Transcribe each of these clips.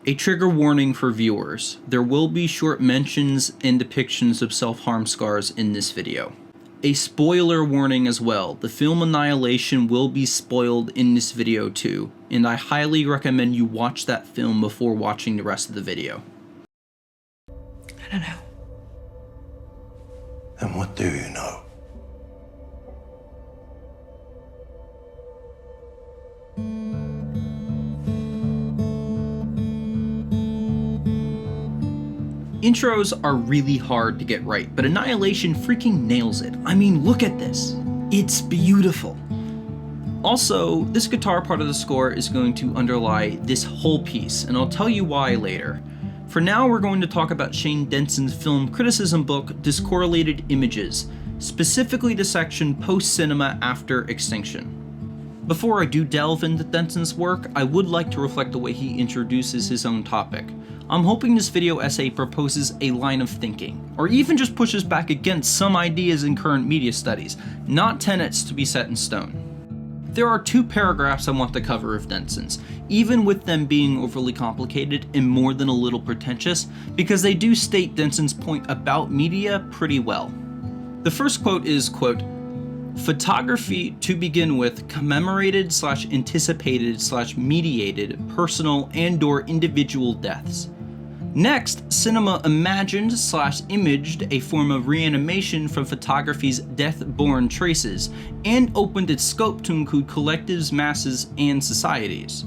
A trigger warning for viewers. There will be short mentions and depictions of self-harm scars in this video. A spoiler warning as well. The film Annihilation will be spoiled in this video too, and I highly recommend you watch that film before watching the rest of the video. I don't know. And what do you know? Intros are really hard to get right, but Annihilation freaking nails it. I mean, look at this. It's beautiful. Also, this guitar part of the score is going to underlie this whole piece, and I'll tell you why later. For now, we're going to talk about Shane Denson's film criticism book, Discorrelated Images, specifically the section Post-Cinema After Extinction. Before I do delve into Denson's work, I would like to reflect the way he introduces his own topic. I'm hoping this video essay proposes a line of thinking, or even just pushes back against some ideas in current media studies, not tenets to be set in stone. There are 2 paragraphs I want to cover of Denson's, even with them being overly complicated and more than a little pretentious, because they do state Denson's point about media pretty well. The first quote is, quote, "Photography, to begin with, commemorated / anticipated / mediated personal and/or individual deaths. Next, cinema imagined / imaged a form of reanimation from photography's death-born traces, and opened its scope to include collectives, masses, and societies.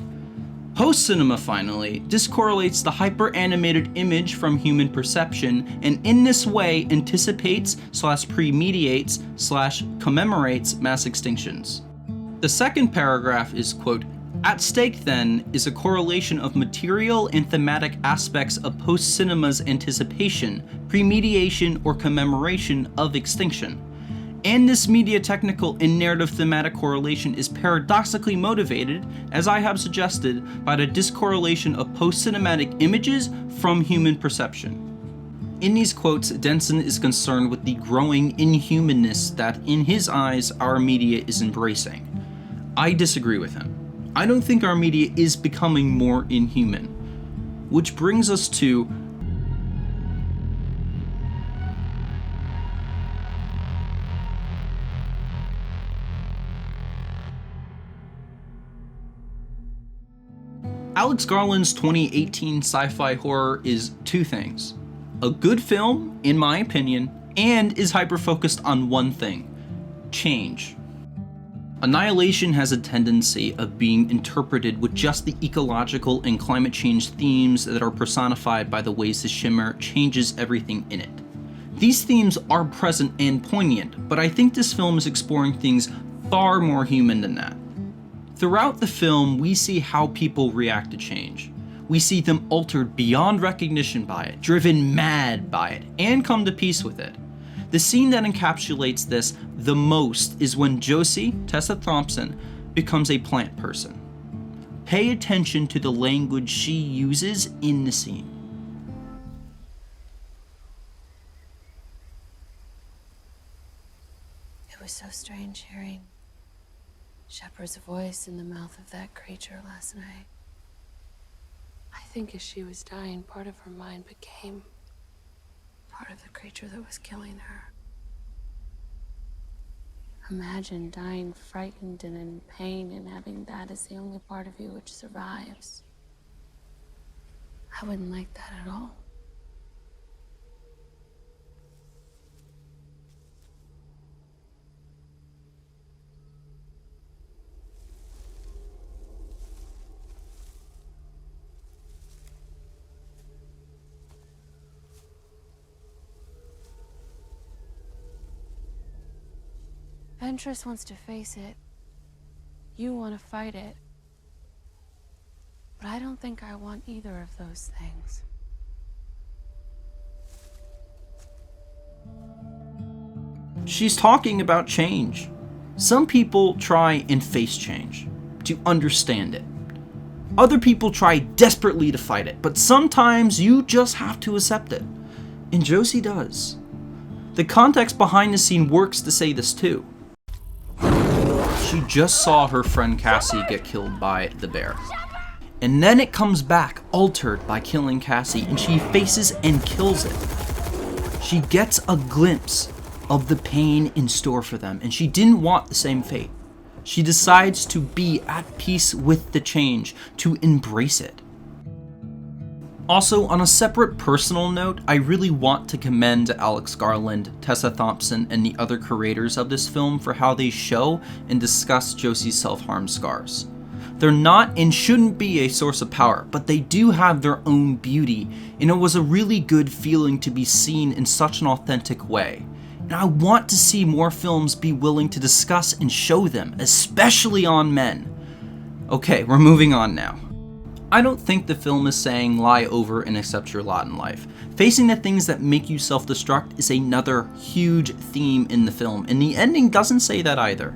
Post-cinema, finally, discorrelates the hyper-animated image from human perception, and in this way anticipates / premediates / commemorates mass extinctions." The second paragraph is, quote, "At stake, then, is a correlation of material and thematic aspects of post-cinema's anticipation, premediation, or commemoration of extinction. And this media technical and narrative thematic correlation is paradoxically motivated, as I have suggested, by the discorrelation of post-cinematic images from human perception." In these quotes, Denson is concerned with the growing inhumanness that, in his eyes, our media is embracing. I disagree with him. I don't think our media is becoming more inhuman. Which brings us to Alex Garland's 2018 sci-fi horror is 2 things. A good film, in my opinion, and is hyper-focused on one thing: change. Annihilation has a tendency of being interpreted with just the ecological and climate change themes that are personified by the ways the shimmer changes everything in it. These themes are present and poignant, but I think this film is exploring things far more human than that. Throughout the film, we see how people react to change. We see them altered beyond recognition by it, driven mad by it, and come to peace with it. The scene that encapsulates this the most is when Josie, Tessa Thompson, becomes a plant person. Pay attention to the language she uses in the scene. It was so strange hearing Shepard's voice in the mouth of that creature last night. I think as she was dying, part of her mind became part of the creature that was killing her. Imagine dying frightened and in pain and having that as the only part of you which survives. I wouldn't like that at all. Ventress wants to face it. You want to fight it. But I don't think I want either of those things. She's talking about change. Some people try and face change, to understand it. Other people try desperately to fight it, but sometimes you just have to accept it. And Josie does. The context behind the scene works to say this too. She just saw her friend Cassie get killed by the bear. And then it comes back, altered by killing Cassie, and she faces and kills it. She gets a glimpse of the pain in store for them, and she didn't want the same fate. She decides to be at peace with the change, to embrace it. Also, on a separate personal note, I really want to commend Alex Garland, Tessa Thompson, and the other creators of this film for how they show and discuss Josie's self-harm scars. They're not and shouldn't be a source of power, but they do have their own beauty, and it was a really good feeling to be seen in such an authentic way. And I want to see more films be willing to discuss and show them, especially on men. Okay, we're moving on now. I don't think the film is saying lie over and accept your lot in life. Facing the things that make you self-destruct is another huge theme in the film, and the ending doesn't say that either.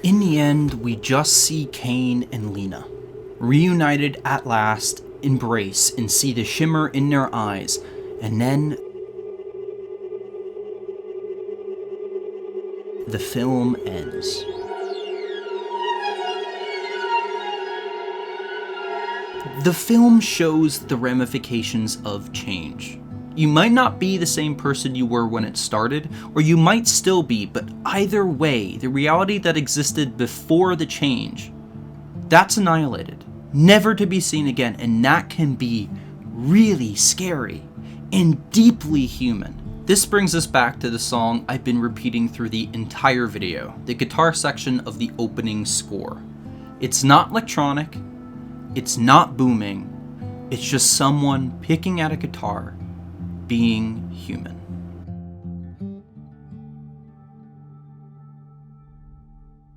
In the end, we just see Kane and Lena, reunited at last, embrace, and see the shimmer in their eyes, and then the film ends. The film shows the ramifications of change. You might not be the same person you were when it started, or you might still be, but either way, the reality that existed before the change, that's annihilated, never to be seen again, and that can be really scary and deeply human. This brings us back to the song I've been repeating through the entire video, the guitar section of the opening score. It's not electronic, it's not booming, it's just someone picking at a guitar, being human.